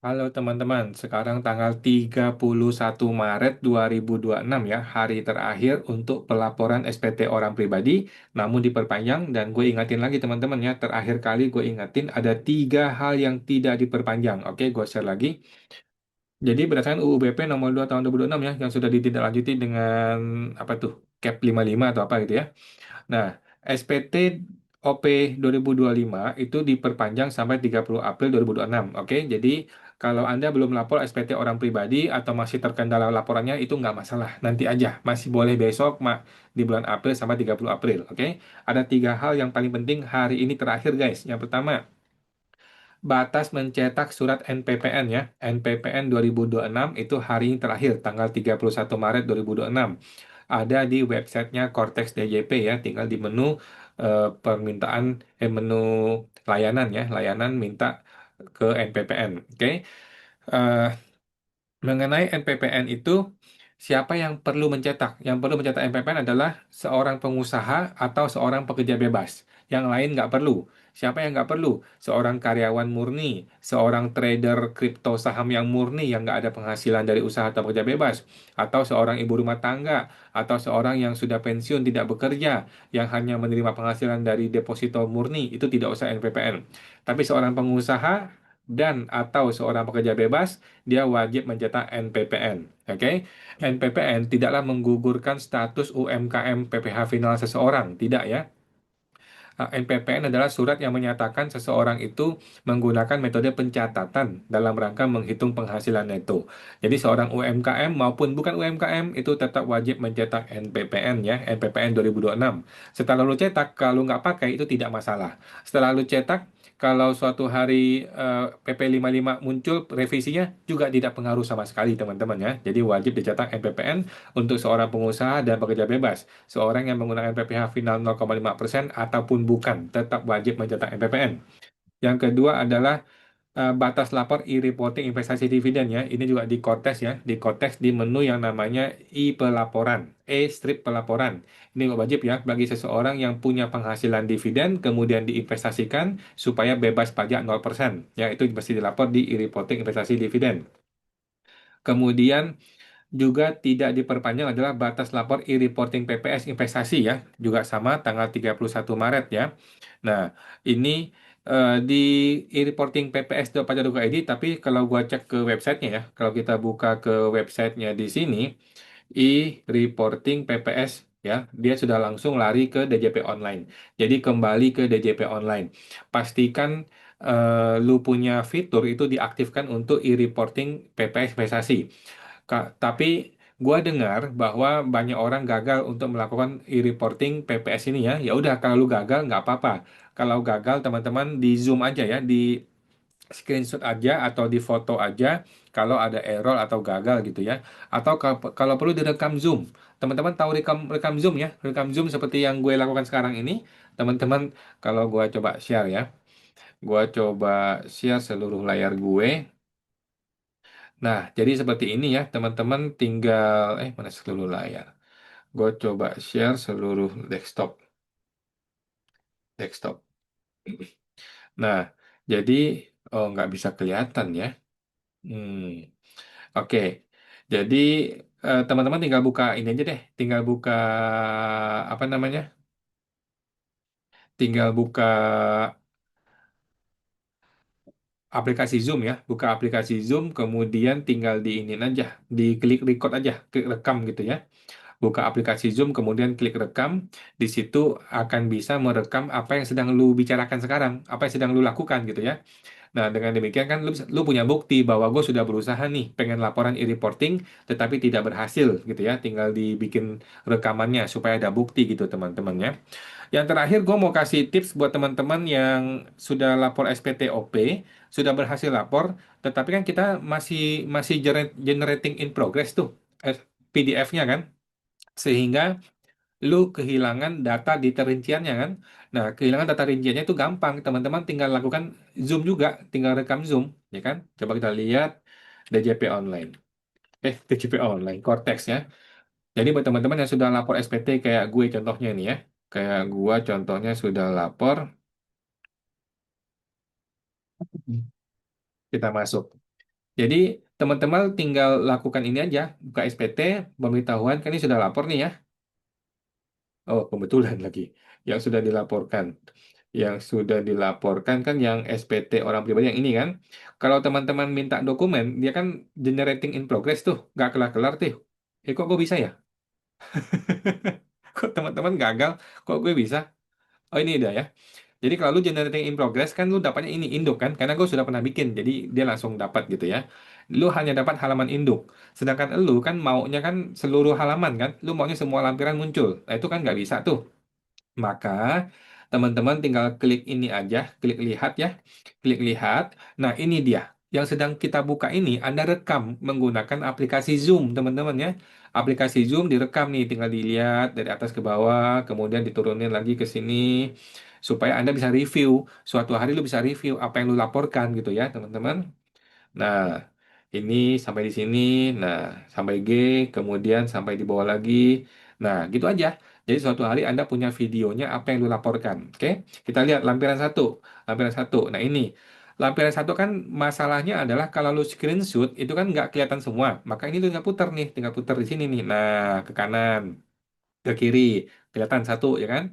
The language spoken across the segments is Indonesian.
Halo teman-teman, sekarang tanggal 31 Maret 2026 ya, hari terakhir untuk pelaporan SPT orang pribadi, namun diperpanjang dan gue ingatin lagi teman-teman ya, terakhir kali gue ingatin ada tiga hal yang tidak diperpanjang. Oke, gue share lagi. Jadi berdasarkan UU BP nomor 2 tahun 2026 ya, yang sudah ditindaklanjuti dengan apa tuh, Cap 55 atau apa gitu ya. Nah, SPT OP 2025 itu diperpanjang sampai 30 April 2026. Oke, jadi kalau Anda belum lapor SPT orang pribadi atau masih terkendala laporannya itu nggak masalah. Nanti aja, masih boleh besok di bulan April sampai 30 April. Oke, ada tiga hal yang paling penting hari ini terakhir guys. Yang pertama, batas mencetak surat NPPN ya. NPPN 2026 itu hari ini terakhir, tanggal 31 Maret 2026. Ada di websitenya Cortex DJP ya, tinggal di menu permintaan, menu layanan ya, layanan minta ke NPPN. Oke. Eh, Mengenai NPPN itu, siapa yang perlu mencetak? Yang perlu mencetak NPPN adalah seorang pengusaha atau seorang pekerja bebas. Yang lain nggak perlu. Siapa yang nggak perlu? Seorang karyawan murni, seorang trader kripto saham yang murni yang nggak ada penghasilan dari usaha atau pekerja bebas, atau seorang ibu rumah tangga, atau seorang yang sudah pensiun tidak bekerja, yang hanya menerima penghasilan dari deposito murni, itu tidak usah NPPN. Tapi seorang pengusaha dan atau seorang pekerja bebas dia wajib mencetak NPPN. Oke, NPPN tidaklah menggugurkan status UMKM PPh final seseorang, tidak ya. NPPN adalah surat yang menyatakan seseorang itu menggunakan metode pencatatan dalam rangka menghitung penghasilan neto. Jadi seorang UMKM maupun bukan UMKM itu tetap wajib mencetak NPPN ya, NPPN 2026. Setelah lu cetak, kalau nggak pakai itu tidak masalah. Setelah lu cetak, kalau suatu hari PP 55 muncul revisinya juga tidak pengaruh sama sekali teman-teman ya. Jadi wajib dicetak NPPN untuk seorang pengusaha dan pekerja bebas. Seorang yang menggunakan PPh final 0,5% ataupun bukan, tetap wajib mencetak NPPN. Yang kedua adalah batas lapor e-reporting investasi dividen ya. Ini juga di Cortex ya, di Cortex di menu yang namanya e-pelaporan, e-strip pelaporan. Ini wajib ya bagi seseorang yang punya penghasilan dividen kemudian diinvestasikan supaya bebas pajak 0%. Ya, itu mesti dilapor di e-reporting investasi dividen. Kemudian juga tidak diperpanjang adalah batas lapor e-reporting PPS investasi ya, juga sama tanggal 31 Maret ya. Nah, ini di e-reporting PPS.pajak.id, tapi kalau gua cek ke websitenya ya, kalau kita buka ke websitenya di sini, e-reporting PPS ya, dia sudah langsung lari ke DJP online. Jadi kembali ke DJP online. Pastikan lu punya fitur itu diaktifkan untuk e-reporting PPS investasi. Tapi gua dengar bahwa banyak orang gagal untuk melakukan e-reporting PPS ini ya. Ya udah kalau lu gagal nggak apa-apa. Kalau gagal teman-teman di zoom aja ya, di screenshot aja atau di foto aja kalau ada error atau gagal gitu ya. Atau kalau perlu direkam zoom. Teman-teman tahu rekam rekam zoom ya, rekam zoom seperti yang gue lakukan sekarang ini. Teman-teman kalau gua coba share ya, gua coba share seluruh layar gue. Nah, jadi seperti ini ya, teman-teman tinggal, mana seluruh layar? Gue coba share seluruh desktop. Nah, jadi, oh nggak bisa kelihatan ya. Hmm, oke. Jadi, teman-teman tinggal buka ini aja deh, tinggal buka, apa namanya? Tinggal buka aplikasi Zoom ya, buka aplikasi Zoom, kemudian tinggal diinin aja, diklik record aja, klik rekam gitu ya. Buka aplikasi Zoom, kemudian klik rekam. Di situ akan bisa merekam apa yang sedang lu bicarakan sekarang, apa yang sedang lu lakukan gitu ya. Nah, dengan demikian kan lu punya bukti bahwa gue sudah berusaha nih pengen laporan e-reporting, tetapi tidak berhasil gitu ya. Tinggal dibikin rekamannya supaya ada bukti gitu teman-teman ya. Yang terakhir, gue mau kasih tips buat teman-teman yang sudah lapor SPTOP, sudah berhasil lapor, tetapi kan kita masih masih generating in progress tuh PDF-nya kan, sehingga lu kehilangan data di rinciannya kan. Nah, kehilangan data rinciannya itu gampang, teman-teman tinggal lakukan Zoom juga, tinggal rekam Zoom, ya kan? Coba kita lihat DJP online. DJP online, Cortex ya. Jadi buat teman-teman yang sudah lapor SPT kayak gue contohnya nih ya, kayak gue contohnya sudah lapor, kita masuk. Jadi teman-teman tinggal lakukan ini aja, buka SPT, pemberitahuan, kan ini sudah lapor nih ya. Oh, kebetulan lagi. Yang sudah dilaporkan. Yang sudah dilaporkan kan yang SPT orang pribadi yang ini kan. Kalau teman-teman minta dokumen, dia kan generating in progress tuh. Nggak kelar-kelar tuh. Kok gue bisa ya? Kok teman-teman gagal? Kok gue bisa? Oh ini dia ya. Jadi kalau lu generating in progress kan lu dapatnya ini induk kan. Karena gue sudah pernah bikin. Jadi dia langsung dapat gitu ya. Lu hanya dapat halaman induk. Sedangkan lu kan maunya kan seluruh halaman kan. Lu maunya semua lampiran muncul. Nah itu kan nggak bisa tuh. Maka teman-teman tinggal klik ini aja, klik lihat ya, klik lihat. Nah ini dia, yang sedang kita buka ini Anda rekam menggunakan aplikasi Zoom teman-teman ya. Aplikasi Zoom direkam nih, tinggal dilihat dari atas ke bawah, kemudian diturunin lagi ke sini, supaya Anda bisa review. Suatu hari lu bisa review apa yang lu laporkan gitu ya teman-teman. Nah, ini sampai di sini, nah sampai G, kemudian sampai di bawah lagi. Nah, gitu aja. Jadi suatu hari Anda punya videonya apa yang lu laporkan. Oke, kita lihat lampiran satu. Lampiran satu. Nah, ini. Lampiran satu kan masalahnya adalah kalau lu screenshot itu kan nggak kelihatan semua. Maka ini lu tinggal putar nih, tinggal putar di sini nih. Nah, ke kanan ke kiri kelihatan satu ya kan,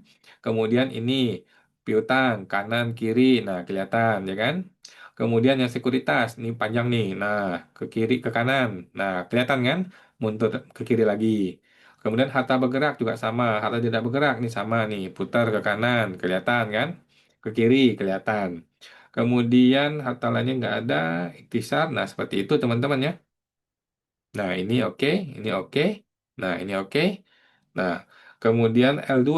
kemudian ini piutang kanan kiri, nah kelihatan ya kan, kemudian yang sekuritas ini panjang nih, nah ke kiri ke kanan, nah kelihatan kan, mundur ke kiri lagi, kemudian harta bergerak juga sama, harta tidak bergerak nih sama nih, putar ke kanan kelihatan kan, ke kiri kelihatan, kemudian harta lainnya nggak ada, ikhtisar, nah seperti itu teman-teman ya. Nah, ini oke, ini oke. Nah, ini oke. Nah, kemudian L2.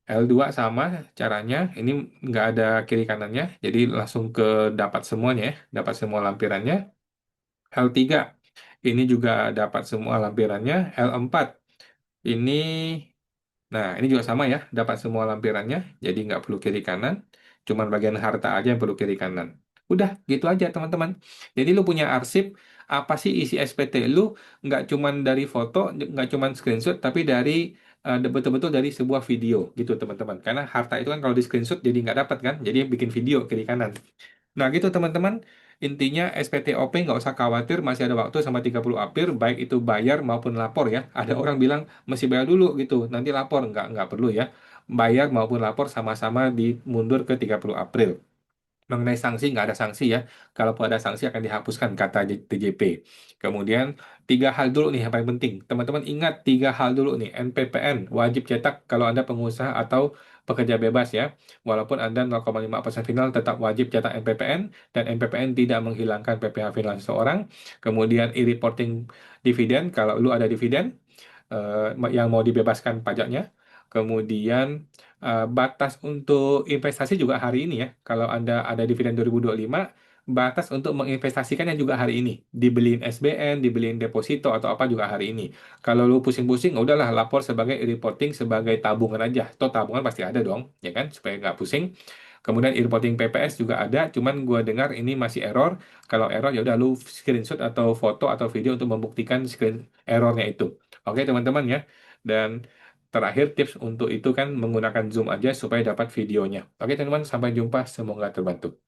L2 sama caranya, ini nggak ada kiri kanannya, jadi langsung ke dapat semuanya ya, dapat semua lampirannya. L3, ini juga dapat semua lampirannya. L4, ini, nah ini juga sama ya, dapat semua lampirannya, jadi nggak perlu kiri kanan, cuman bagian harta aja yang perlu kiri kanan. Udah, gitu aja teman-teman. Jadi lu punya arsip, apa sih isi SPT lu, nggak cuman dari foto, nggak cuman screenshot, tapi dari betul-betul dari sebuah video gitu teman-teman. Karena harta itu kan kalau di screenshot jadi nggak dapat kan, jadi bikin video kiri kanan. Nah gitu teman-teman, intinya SPTOP nggak usah khawatir, masih ada waktu sama 30 April, baik itu bayar maupun lapor ya. Ada orang bilang masih bayar dulu gitu, nanti lapor. Nggak perlu ya. Bayar maupun lapor sama-sama dimundur ke 30 April. Mengenai sanksi, nggak ada sanksi ya. Kalaupun ada sanksi akan dihapuskan, kata TJP. Kemudian, tiga hal dulu nih yang paling penting. Teman-teman ingat tiga hal dulu nih. NPPN, wajib cetak kalau Anda pengusaha atau pekerja bebas ya. Walaupun Anda 0,5% final, tetap wajib cetak NPPN. Dan NPPN tidak menghilangkan PPh final seseorang. Kemudian, e-reporting dividen, kalau lu ada dividen yang mau dibebaskan pajaknya. Kemudian batas untuk investasi juga hari ini ya. Kalau Anda ada dividen 2025, batas untuk menginvestasikannya juga hari ini. Dibeliin SBN, dibeliin deposito atau apa juga hari ini. Kalau lu pusing-pusing, udahlah lapor sebagai reporting sebagai tabungan aja. Toh tabungan pasti ada dong, ya kan? Supaya nggak pusing. Kemudian e-reporting PPS juga ada, cuman gua dengar ini masih error. Kalau error ya udah lu screenshot atau foto atau video untuk membuktikan screen errornya itu. Oke teman-teman ya. Dan terakhir tips untuk itu kan menggunakan Zoom aja supaya dapat videonya. Oke teman-teman, sampai jumpa. Semoga terbantu.